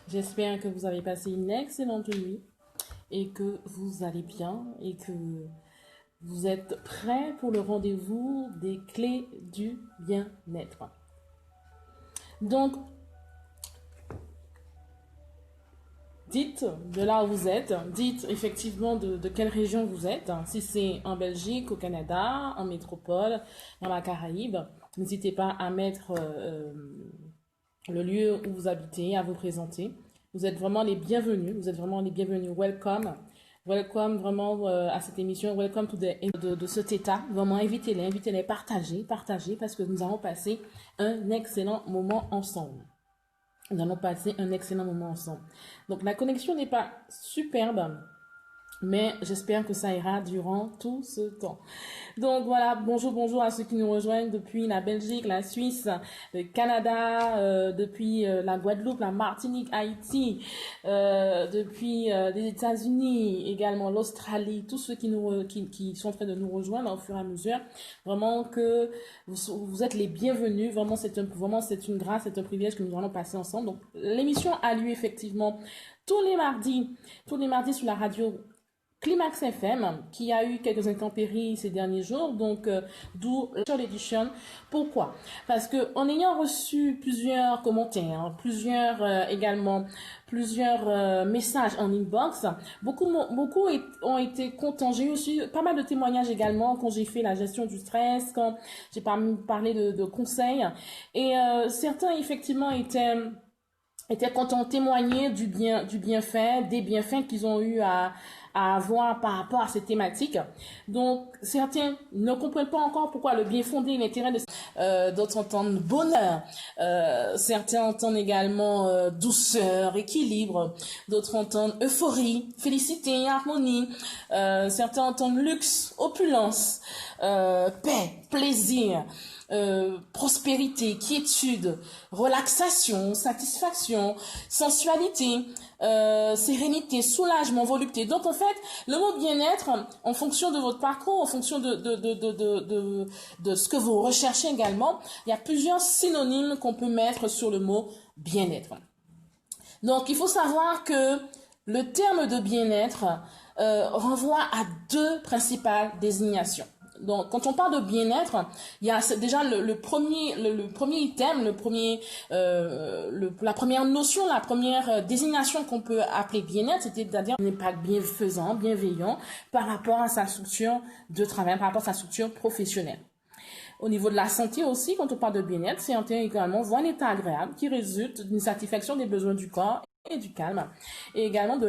J'espère que vous avez passé une excellente nuit et que vous allez bien et que vous êtes prêts pour le rendez-vous des clés du bien-être. Donc, dites de là où vous êtes, dites effectivement de quelle région vous êtes, si c'est en Belgique, au Canada, en métropole, dans la Caraïbe. N'hésitez pas à mettre le lieu où vous habitez, à vous présenter. Vous êtes vraiment les bienvenus, vous êtes vraiment les bienvenus. Welcome. Welcome vraiment à cette émission. Welcome to de cet état. Vraiment, invitez-les, partagez, parce que nous allons passer un excellent moment ensemble. Nous allons passer un excellent moment ensemble. Donc, la connexion n'est pas superbe, mais j'espère que ça ira durant tout ce temps. Donc voilà, bonjour à ceux qui nous rejoignent depuis la Belgique, la Suisse, le Canada, depuis la Guadeloupe, la Martinique, Haïti, depuis les États-Unis, également l'Australie, tous ceux qui sont en train de nous rejoindre au fur et à mesure. Vraiment que vous êtes les bienvenus. Vraiment c'est une grâce, c'est un privilège que nous allons passer ensemble. Donc l'émission a lieu effectivement tous les mardis sur la radio Climax FM, qui a eu quelques intempéries ces derniers jours, donc d'où Short Edition. Pourquoi? Parce que en ayant reçu plusieurs commentaires, plusieurs messages en inbox, beaucoup ont été contents. J'ai eu aussi pas mal de témoignages également quand j'ai fait la gestion du stress, quand j'ai parlé de conseils, et certains effectivement étaient contents de témoigner du bienfait, des bienfaits qu'ils ont eu à avoir par rapport à ces thématiques. Donc, certains ne comprennent pas encore pourquoi le bien fondé, l'intérêt de d'autres entendent bonheur, certains entendent également douceur, équilibre, d'autres entendent euphorie, félicité, harmonie, certains entendent luxe, opulence, paix, plaisir, prospérité, quiétude, relaxation, satisfaction, sensualité, sérénité, soulagement, volupté. Donc en fait, le mot bien-être, en fonction de votre parcours, en fonction de ce que vous recherchez également, il y a plusieurs synonymes qu'on peut mettre sur le mot bien-être. Donc il faut savoir que le terme de bien-être renvoie à deux principales désignations. Donc, quand on parle de bien-être, il y a déjà le premier item, la première notion, la première désignation qu'on peut appeler bien-être, c'est-à-dire un impact bienfaisant, bienveillant par rapport à sa structure de travail, par rapport à sa structure professionnelle. Au niveau de la santé aussi, quand on parle de bien-être, c'est également voir un état agréable qui résulte d'une satisfaction des besoins du corps et du calme, et également de